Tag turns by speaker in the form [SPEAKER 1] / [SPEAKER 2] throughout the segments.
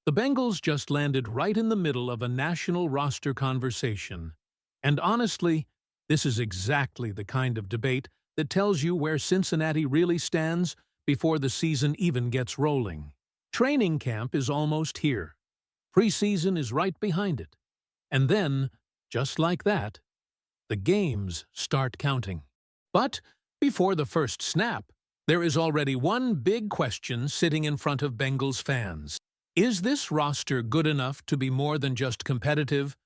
[SPEAKER 1] The Bengals just landed right in the middle of a national roster conversation. And honestly, this is exactly the kind of debate that tells you where Cincinnati really stands before the season even gets rolling. Training camp is almost here. Preseason is right behind it. And then, just like that, the games start counting. But before the first snap, there is already one big question sitting in front of Bengals fans. Is this roster good enough to be more than just competitive?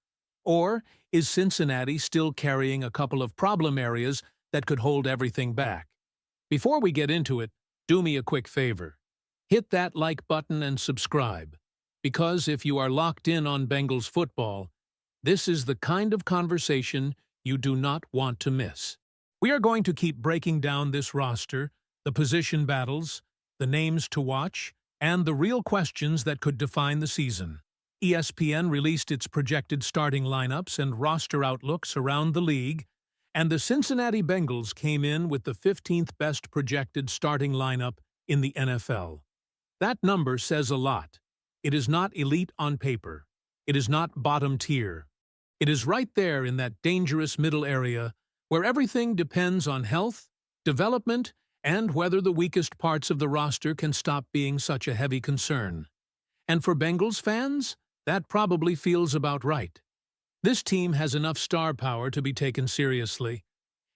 [SPEAKER 1] Or is Cincinnati still carrying a couple of problem areas that could hold everything back? Before we get into it, do me a quick favor. Hit that like button and subscribe. Because if you are locked in on Bengals football, this is the kind of conversation you do not want to miss. We are going to keep breaking down this roster, the position battles, the names to watch, and the real questions that could define the season. ESPN released its projected starting lineups and roster outlooks around the league, and the Cincinnati Bengals came in with the 15th best projected starting lineup in the NFL. That number says a lot. It is not elite on paper. It is not bottom tier. It is right there in that dangerous middle area where everything depends on health, development, and whether the weakest parts of the roster can stop being such a heavy concern. And for Bengals fans, that probably feels about right. This team has enough star power to be taken seriously.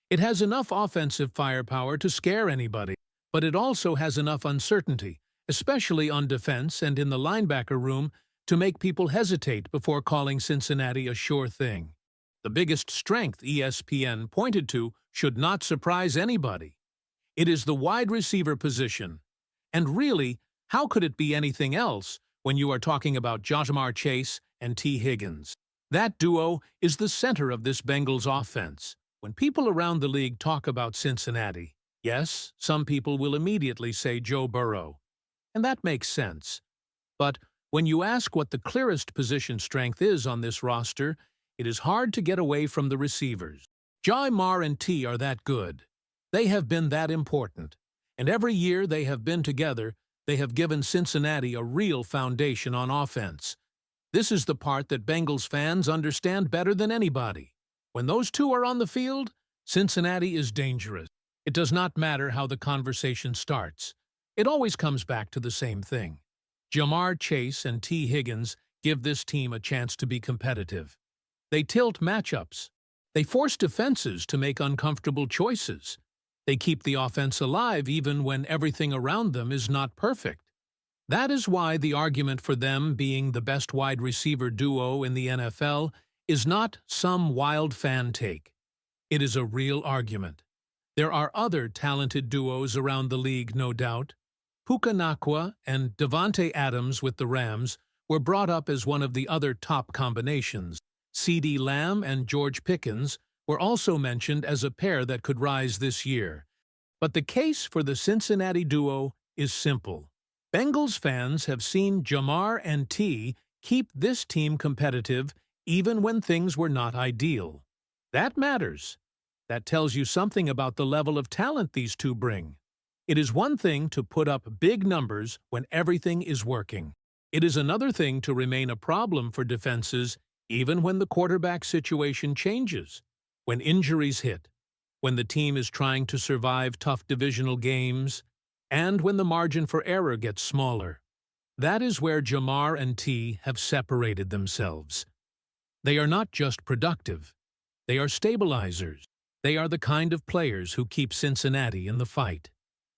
[SPEAKER 1] It has enough offensive firepower to scare anybody, but it also has enough uncertainty, especially on defense and in the linebacker room, to make people hesitate before calling Cincinnati a sure thing. The biggest strength ESPN pointed to should not surprise anybody. It is the wide receiver position. And really, how could it be anything else when you are talking about Jamar Chase and T. Higgins? That duo is the center of this Bengals offense. When people around the league talk about Cincinnati, yes, some people will immediately say Joe Burrow. And that makes sense. But when you ask what the clearest position strength is on this roster, it is hard to get away from the receivers. Jamar and T are that good. They have been that important, and every year they have been together, they have given Cincinnati a real foundation on offense. This is the part that Bengals fans understand better than anybody. When those two are on the field, Cincinnati is dangerous. It does not matter how the conversation starts. It always comes back to the same thing. Jamar Chase and T. Higgins give this team a chance to be competitive. They tilt matchups. They force defenses to make uncomfortable choices. They keep the offense alive even when everything around them is not perfect. That is why the argument for them being the best wide receiver duo in the NFL is not some wild fan take. It is a real argument. There are other talented duos around the league, no doubt. Puka Nacua and Davante Adams with the Rams were brought up as one of the other top combinations. CeeDee Lamb and George Pickens were also mentioned as a pair that could rise this year. But the case for the Cincinnati duo is simple. Bengals fans have seen Jamar and T keep this team competitive even when things were not ideal. That matters. That tells you something about the level of talent these two bring. It is one thing to put up big numbers when everything is working. It is another thing to remain a problem for defenses even when the quarterback situation changes, when injuries hit, when the team is trying to survive tough divisional games, and when the margin for error gets smaller. That is where Jamar and T have separated themselves. They are not just productive. They are stabilizers. They are the kind of players who keep Cincinnati in the fight.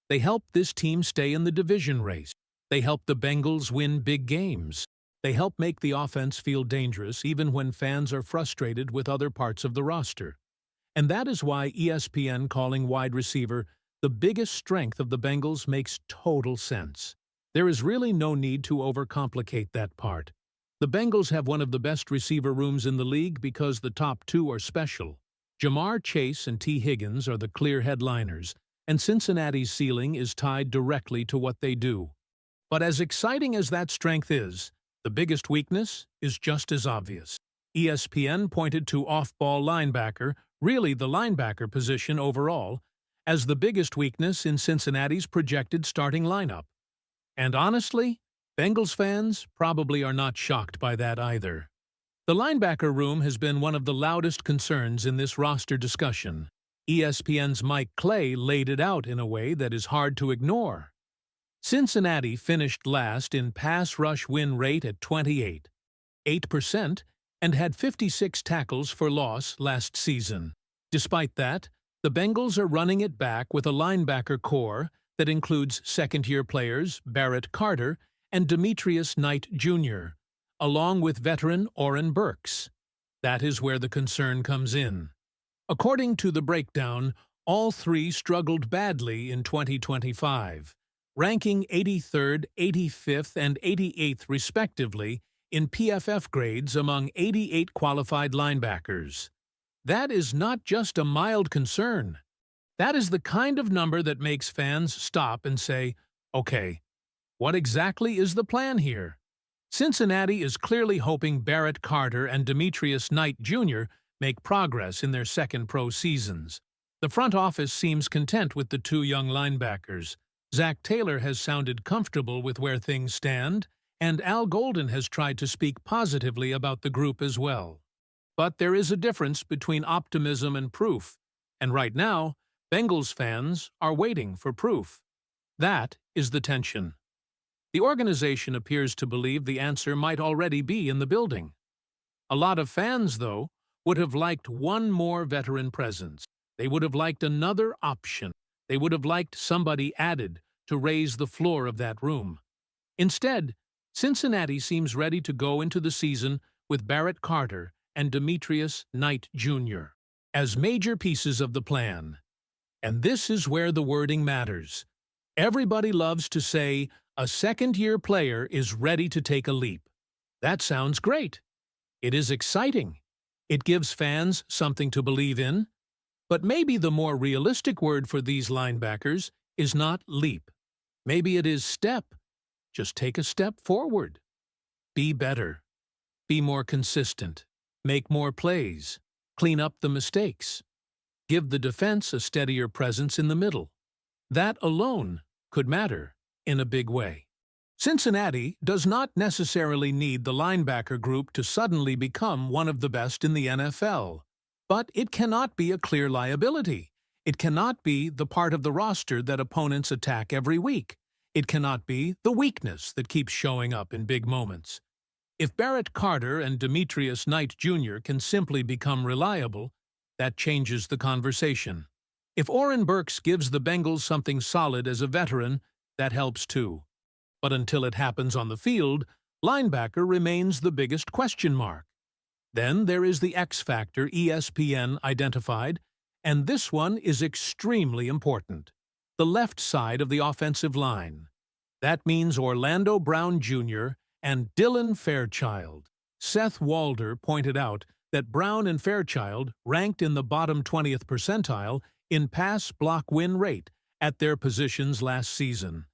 [SPEAKER 1] They help this team stay in the division race. They help the Bengals win big games. They help make the offense feel dangerous even when fans are frustrated with other parts of the roster. And that is why ESPN calling wide receiver the biggest strength of the Bengals makes total sense. There is really no need to overcomplicate that part. The Bengals have one of the best receiver rooms in the league because the top two are special. Jamar Chase and T. Higgins are the clear headliners, and Cincinnati's ceiling is tied directly to what they do. But as exciting as that strength is, the biggest weakness is just as obvious. ESPN pointed to off-ball linebacker, really the linebacker position overall, as the biggest weakness in Cincinnati's projected starting lineup. And honestly, Bengals fans probably are not shocked by that either. The linebacker room has been one of the loudest concerns in this roster discussion. ESPN's Mike Clay laid it out in a way that is hard to ignore. Cincinnati finished last in pass rush win rate at 28.8%, and had 56 tackles for loss last season. Despite that, the Bengals are running it back with a linebacker core that includes second-year players Barrett Carter and Demetrius Knight Jr., along with veteran Oren Burks. That is where the concern comes in. According to the breakdown, all three struggled badly in 2025, ranking 83rd, 85th, and 88th respectively in PFF grades among 88 qualified linebackers. That is not just a mild concern. That is the kind of number that makes fans stop and say, okay, what exactly is the plan here? Cincinnati is clearly hoping Barrett Carter and Demetrius Knight Jr. make progress in their second pro seasons. The front office seems content with the two young linebackers. Zach Taylor has sounded comfortable with where things stand, and Al Golden has tried to speak positively about the group as well. But there is a difference between optimism and proof, and right now, Bengals fans are waiting for proof. That is the tension. The organization appears to believe the answer might already be in the building. A lot of fans, though, would have liked one more veteran presence. They would have liked another option. They would have liked somebody added to raise the floor of that room. Instead, Cincinnati seems ready to go into the season with Barrett Carter and Demetrius Knight Jr. as major pieces of the plan. And this is where the wording matters. Everybody loves to say a second-year player is ready to take a leap. That sounds great. It is exciting. It gives fans something to believe in. But maybe the more realistic word for these linebackers is not leap. Maybe it is step. Just take a step forward. Be better. Be more consistent. Make more plays. Clean up the mistakes. Give the defense a steadier presence in the middle. That alone could matter in a big way. Cincinnati does not necessarily need the linebacker group to suddenly become one of the best in the NFL. But it cannot be a clear liability. It cannot be the part of the roster that opponents attack every week. It cannot be the weakness that keeps showing up in big moments. If Barrett Carter and Demetrius Knight Jr. can simply become reliable, that changes the conversation. If Oren Burks gives the Bengals something solid as a veteran, that helps too. But until it happens on the field, linebacker remains the biggest question mark. Then there is the X factor ESPN identified, and this one is extremely important. The left side of the offensive line. That means Orlando Brown Jr. and Dylan Fairchild. Seth Walder pointed out that Brown and Fairchild ranked in the bottom 20th percentile in pass block win rate at their positions last season.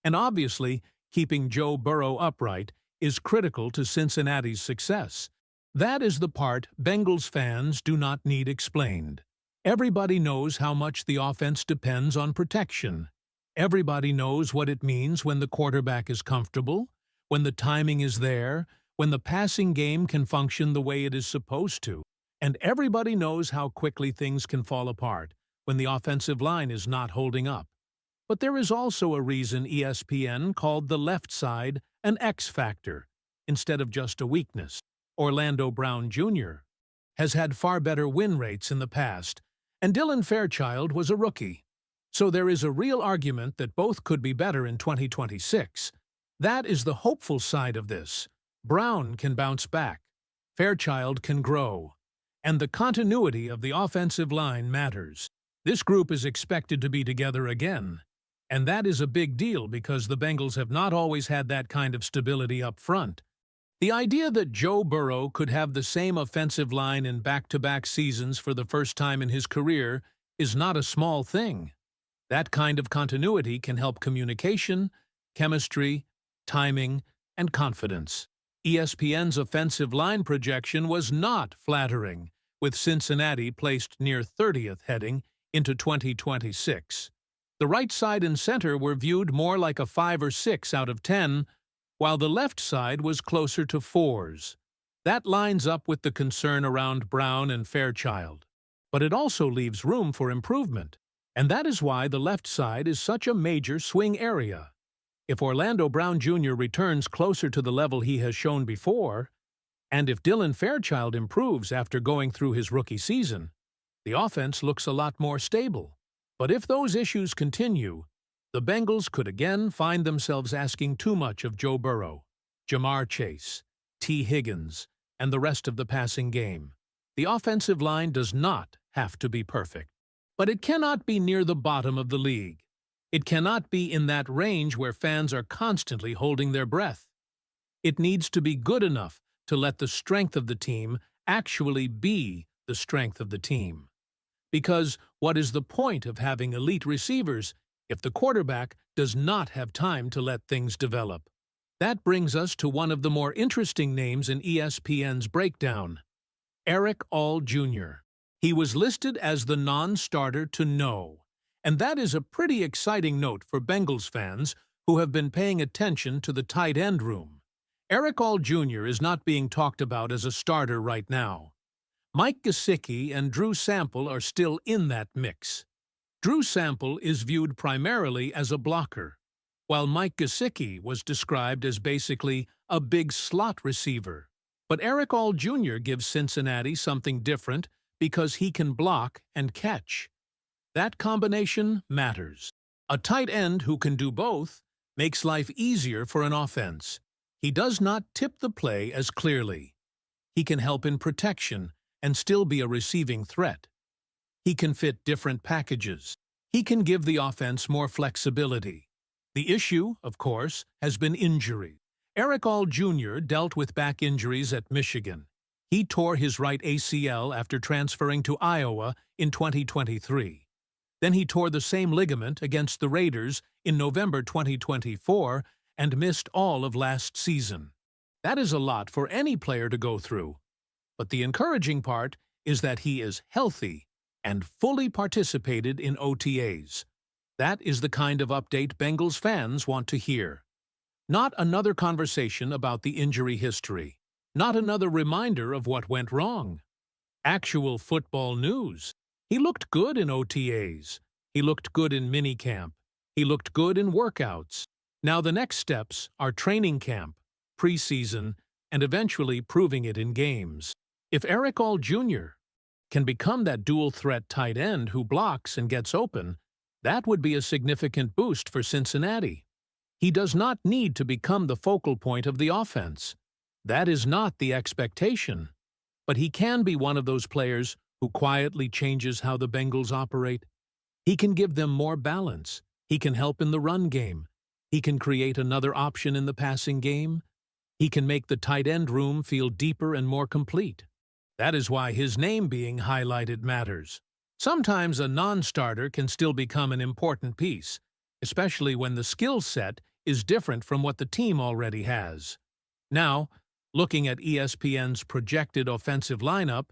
[SPEAKER 1] And obviously, keeping Joe Burrow upright is critical to Cincinnati's success. That is the part Bengals fans do not need explained. Everybody knows how much the offense depends on protection. Everybody knows what it means when the quarterback is comfortable, when the timing is there, when the passing game can function the way it is supposed to. And everybody knows how quickly things can fall apart when the offensive line is not holding up. But there is also a reason ESPN called the left side an X factor instead of just a weakness. Orlando Brown Jr. has had far better win rates in the past, and Dylan Fairchild was a rookie. So there is a real argument that both could be better in 2026. That is the hopeful side of this. Brown can bounce back. Fairchild can grow. And the continuity of the offensive line matters. This group is expected to be together again. And that is a big deal because the Bengals have not always had that kind of stability up front. The idea that Joe Burrow could have the same offensive line in back-to-back seasons for the first time in his career is not a small thing. That kind of continuity can help communication, chemistry, timing, and confidence. ESPN's offensive line projection was not flattering, with Cincinnati placed near 30th heading into 2026. The right side and center were viewed more like a 5 or 6 out of 10, while the left side was closer to 4s. That lines up with the concern around Brown and Fairchild. But it also leaves room for improvement, and that is why the left side is such a major swing area. If Orlando Brown Jr. returns closer to the level he has shown before, and if Dylan Fairchild improves after going through his rookie season, the offense looks a lot more stable. But if those issues continue, the Bengals could again find themselves asking too much of Joe Burrow, Jamar Chase, Higgins, and the rest of the passing game. The offensive line does not have to be perfect, but it cannot be near the bottom of the league. It cannot be in that range where fans are constantly holding their breath. It needs to be good enough to let the strength of the team actually be the strength of the team. Because what is the point of having elite receivers if the quarterback does not have time to let things develop? That brings us to one of the more interesting names in ESPN's breakdown, Eric All Jr. He was listed as the non-starter to no, and that is a pretty exciting note for Bengals fans who have been paying attention to the tight end room. Eric All Jr. is not being talked about as a starter right now. Mike Gesicki and Drew Sample are still in that mix. Drew Sample is viewed primarily as a blocker, while Mike Gesicki was described as basically a big slot receiver. But Eric All Jr. gives Cincinnati something different because he can block and catch. That combination matters. A tight end who can do both makes life easier for an offense. He does not tip the play as clearly. He can help in protection and still be a receiving threat. He can fit different packages. He can give the offense more flexibility. The issue, of course, has been injury. Eric All Jr. dealt with back injuries at Michigan. He tore his right ACL after transferring to Iowa in 2023. Then he tore the same ligament against the Raiders in November 2024 and missed all of last season. That is a lot for any player to go through. But the encouraging part is that he is healthy and fully participated in OTAs. That is the kind of update Bengals fans want to hear. Not another conversation about the injury history. Not another reminder of what went wrong. Actual football news. He looked good in OTAs. He looked good in minicamp. He looked good in workouts. Now the next steps are training camp, preseason, and eventually proving it in games. If Eric All Jr. can become that dual-threat tight end who blocks and gets open, that would be a significant boost for Cincinnati. He does not need to become the focal point of the offense. That is not the expectation. But he can be one of those players who quietly changes how the Bengals operate. He can give them more balance. He can help in the run game. He can create another option in the passing game. He can make the tight end room feel deeper and more complete. That is why his name being highlighted matters. Sometimes a non-starter can still become an important piece, especially when the skill set is different from what the team already has. Now, looking at ESPN's projected offensive lineup,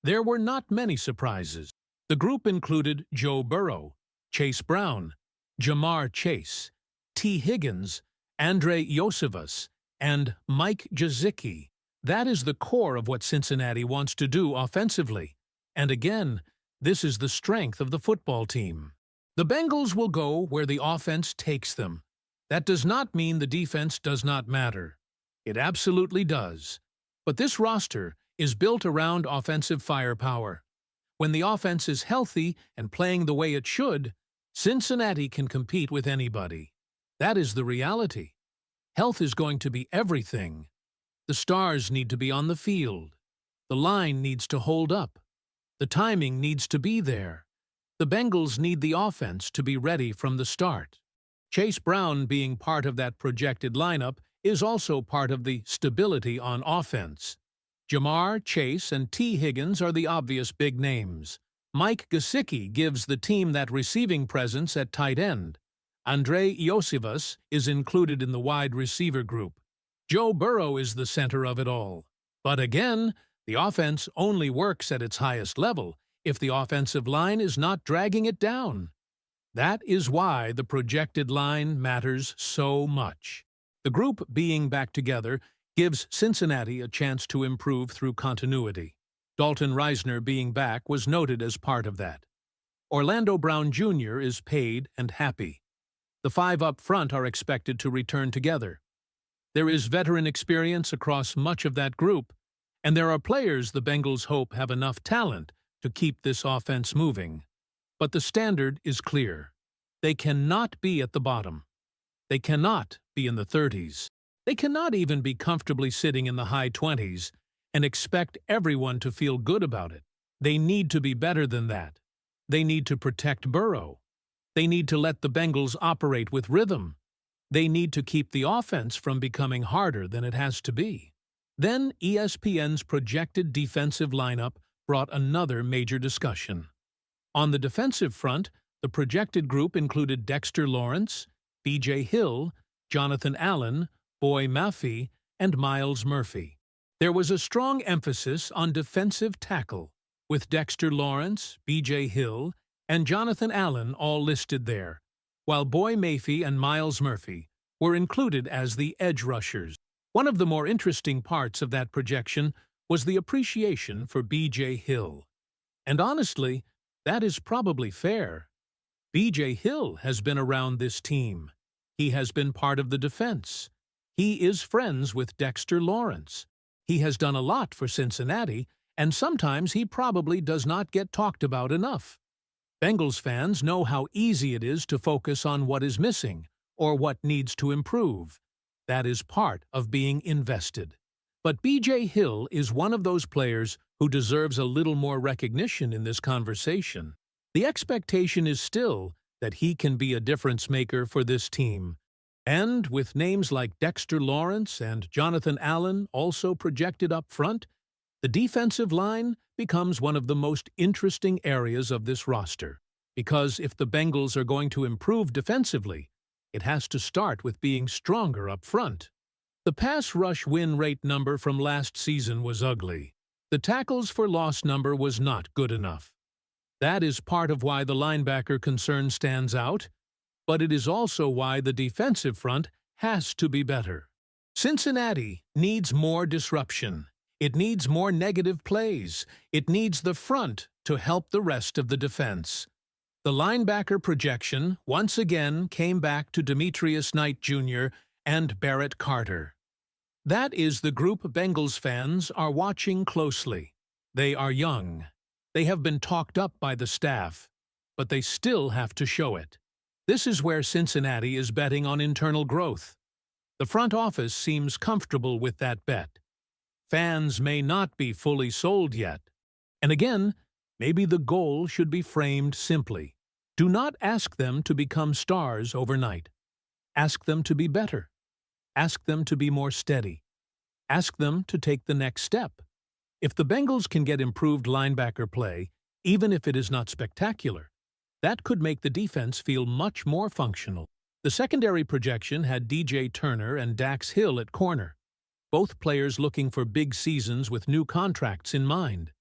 [SPEAKER 1] there were not many surprises. The group included Joe Burrow, Chase Brown, Jamar Chase, Higgins, Andre Iosivas, and Mike Gesicki. That is the core of what Cincinnati wants to do offensively. And again, this is the strength of the football team. The Bengals will go where the offense takes them. That does not mean the defense does not matter. It absolutely does. But this roster is built around offensive firepower. When the offense is healthy and playing the way it should, Cincinnati can compete with anybody. That is the reality. Health is going to be everything. The stars need to be on the field. The line needs to hold up. The timing needs to be there. The Bengals need the offense to be ready from the start. Chase Brown being part of that projected lineup is also part of the stability on offense. Jamar, Chase, and Higgins are the obvious big names. Mike Gesicki gives the team that receiving presence at tight end. Andre Iosivas is included in the wide receiver group. Joe Burrow is the center of it all. But again, the offense only works at its highest level if the offensive line is not dragging it down. That is why the projected line matters so much. The group being back together gives Cincinnati a chance to improve through continuity. Dalton Risner being back was noted as part of that. Orlando Brown Jr. is paid and happy. The five up front are expected to return together. There is veteran experience across much of that group, and there are players the Bengals hope have enough talent to keep this offense moving. But the standard is clear. They cannot be at the bottom. They cannot be in the 30s. They cannot even be comfortably sitting in the high 20s and expect everyone to feel good about it. They need to be better than that. They need to protect Burrow. They need to let the Bengals operate with rhythm. They need to keep the offense from becoming harder than it has to be. Then ESPN's projected defensive lineup brought another major discussion. On the defensive front, the projected group included Dexter Lawrence, B.J. Hill, Jonathan Allen, Boy Maffey, and Myles Murphy. There was a strong emphasis on defensive tackle, with Dexter Lawrence, B.J. Hill, and Jonathan Allen all listed there, while Boy Maffey and Myles Murphy were included as the edge rushers. One of the more interesting parts of that projection was the appreciation for B.J. Hill. And honestly, that is probably fair. B.J. Hill has been around this team. He has been part of the defense. He is friends with Dexter Lawrence. He has done a lot for Cincinnati, and sometimes he probably does not get talked about enough. Bengals fans know how easy it is to focus on what is missing or what needs to improve. That is part of being invested. But B.J. Hill is one of those players who deserves a little more recognition in this conversation. The expectation is still that he can be a difference maker for this team. And with names like Dexter Lawrence and Jonathan Allen also projected up front, the defensive line becomes one of the most interesting areas of this roster. Because if the Bengals are going to improve defensively, it has to start with being stronger up front. The pass rush win rate number from last season was ugly. The tackles for loss number was not good enough. That is part of why the linebacker concern stands out, but it is also why the defensive front has to be better. Cincinnati needs more disruption. It needs more negative plays. It needs the front to help the rest of the defense. The linebacker projection once again came back to Demetrius Knight Jr. and Barrett Carter. That is the group Bengals fans are watching closely. They are young. They have been talked up by the staff, but they still have to show it. This is where Cincinnati is betting on internal growth. The front office seems comfortable with that bet. Fans may not be fully sold yet. And again, maybe the goal should be framed simply. Do not ask them to become stars overnight. Ask them to be better. Ask them to be more steady. Ask them to take the next step. If the Bengals can get improved linebacker play, even if it is not spectacular, that could make the defense feel much more functional. The secondary projection had DJ Turner and Dax Hill at corner, both players looking for big seasons with new contracts in mind.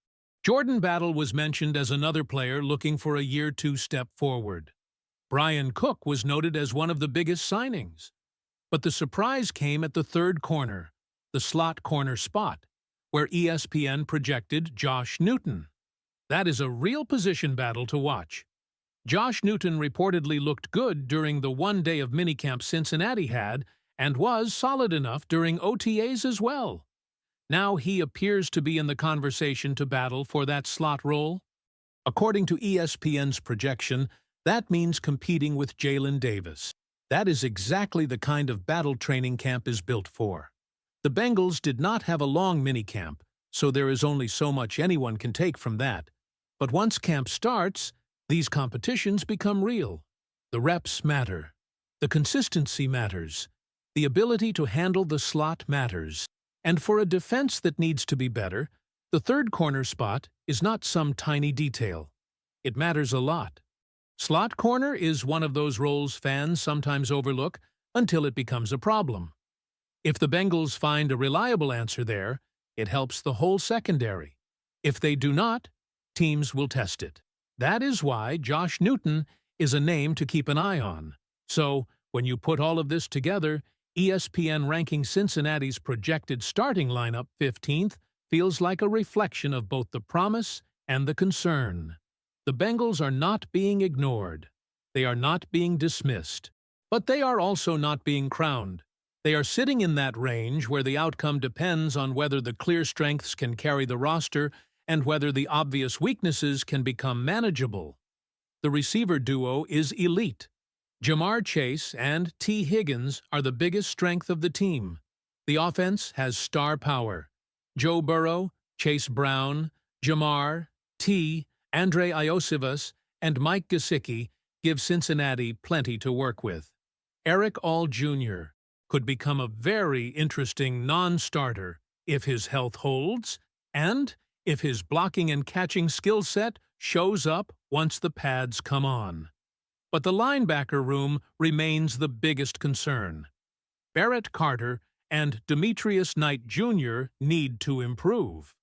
[SPEAKER 1] Jordan Battle was mentioned as another player looking for a year 2 step forward. Brian Cook was noted as one of the biggest signings. But the surprise came at the third corner, the slot corner spot, where ESPN projected Josh Newton. That is a real position battle to watch. Josh Newton reportedly looked good during the one day of minicamp Cincinnati had and was solid enough during OTAs as well. Now he appears to be in the conversation to battle for that slot role. According to ESPN's projection, that means competing with Jalen Davis. That is exactly the kind of battle training camp is built for. The Bengals did not have a long minicamp, so there is only so much anyone can take from that. But once camp starts, these competitions become real. The reps matter. The consistency matters. The ability to handle the slot matters. And for a defense that needs to be better, the third corner spot is not some tiny detail. It matters a lot. Slot corner is one of those roles fans sometimes overlook until it becomes a problem. If the Bengals find a reliable answer there, it helps the whole secondary. If they do not, teams will test it. That is why Josh Newton is a name to keep an eye on. So, when you put all of this together, ESPN ranking Cincinnati's projected starting lineup 15th feels like a reflection of both the promise and the concern. The Bengals are not being ignored. They are not being dismissed. But they are also not being crowned. They are sitting in that range where the outcome depends on whether the clear strengths can carry the roster and whether the obvious weaknesses can become manageable. The receiver duo is elite. Jamar Chase and T. Higgins are the biggest strength of the team. The offense has star power. Joe Burrow, Chase Brown, Jamar, T., Andre Iosivas, and Mike Gesicki give Cincinnati plenty to work with. Eric All Jr. could become a very interesting non-starter if his health holds and if his blocking and catching skill set shows up once the pads come on. But the linebacker room remains the biggest concern. Barrett Carter and Demetrius Knight Jr. need to improve.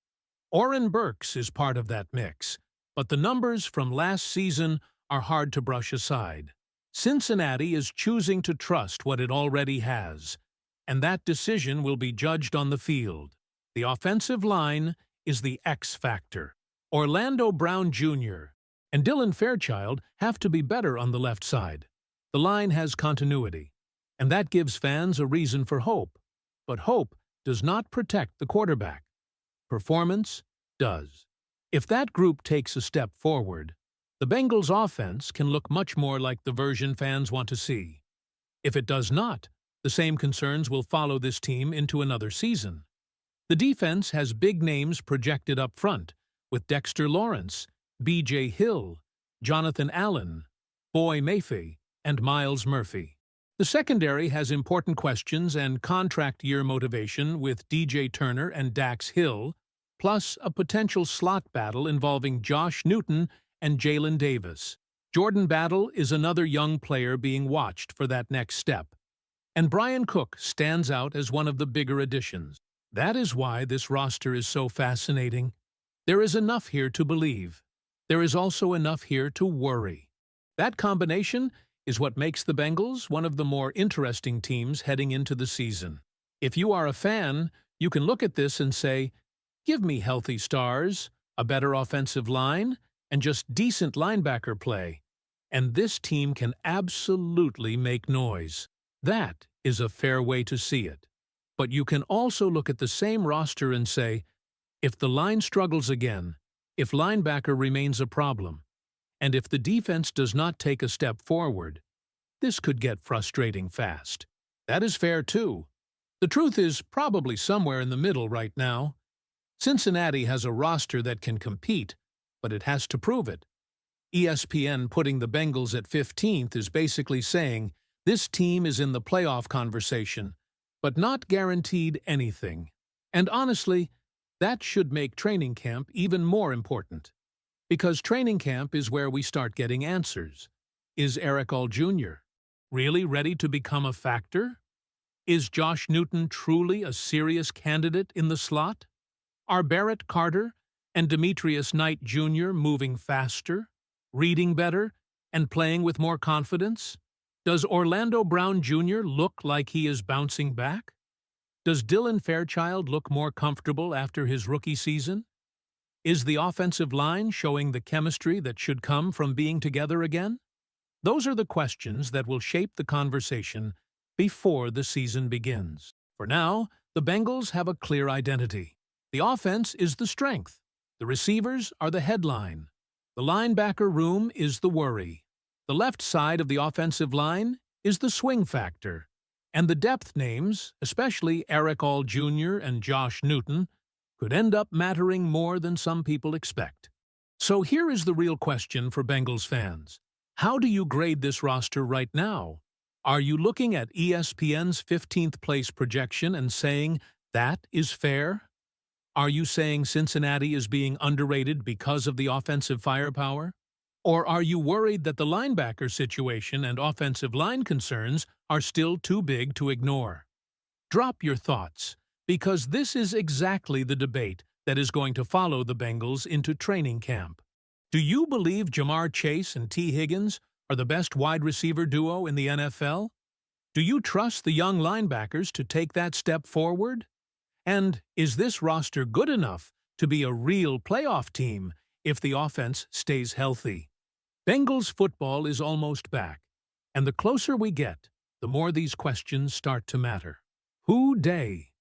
[SPEAKER 1] Oren Burks is part of that mix, but the numbers from last season are hard to brush aside. Cincinnati is choosing to trust what it already has, and that decision will be judged on the field. The offensive line is the X factor. Orlando Brown Jr. and Dylan Fairchild have to be better on the left side. The line has continuity, and that gives fans a reason for hope. But hope does not protect the quarterback. Performance does. If that group takes a step forward, the Bengals' offense can look much more like the version fans want to see. If it does not, the same concerns will follow this team into another season. The defense has big names projected up front, with Dexter Lawrence, B.J. Hill, Jonathan Allen, Boy Mayfield, and Miles Murphy. The secondary has important questions and contract year motivation with D.J. Turner and Dax Hill, plus a potential slot battle involving Josh Newton and Jalen Davis. Jordan Battle is another young player being watched for that next step, and Brian Cook stands out as one of the bigger additions. That is why this roster is so fascinating. There is enough here to believe. There is also enough here to worry. That combination is what makes the Bengals one of the more interesting teams heading into the season. If you are a fan, you can look at this and say, give me healthy stars, a better offensive line, and just decent linebacker play, and this team can absolutely make noise. That is a fair way to see it. But you can also look at the same roster and say, if the line struggles again, if linebacker remains a problem, and if the defense does not take a step forward, this could get frustrating fast. That is fair too. The truth is probably somewhere in the middle right now. Cincinnati has a roster that can compete, but it has to prove it. ESPN putting the Bengals at 15th is basically saying this team is in the playoff conversation, but not guaranteed anything. And honestly, that should make training camp even more important. Because training camp is where we start getting answers. Is Eric All Jr. really ready to become a factor? Is Josh Newton truly a serious candidate in the slot? Are Barrett Carter and Demetrius Knight Jr. moving faster, reading better, and playing with more confidence? Does Orlando Brown Jr. look like he is bouncing back? Does Dylan Fairchild look more comfortable after his rookie season? Is the offensive line showing the chemistry that should come from being together again? Those are the questions that will shape the conversation before the season begins. For now, the Bengals have a clear identity. The offense is the strength. The receivers are the headline. The linebacker room is the worry. The left side of the offensive line is the swing factor. And the depth names, especially Eric All Jr. and Josh Newton, could end up mattering more than some people expect. So here is the real question for Bengals fans. How do you grade this roster right now? Are you looking at ESPN's 15th place projection and saying that is fair? Are you saying Cincinnati is being underrated because of the offensive firepower? Or are you worried that the linebacker situation and offensive line concerns are still too big to ignore? Drop your thoughts, because this is exactly the debate that is going to follow the Bengals into training camp. Do you believe Jamar Chase and T. Higgins are the best wide receiver duo in the NFL? Do you trust the young linebackers to take that step forward? And is this roster good enough to be a real playoff team if the offense stays healthy? Bengals football is almost back, and the closer we get, the more these questions start to matter. Who Day?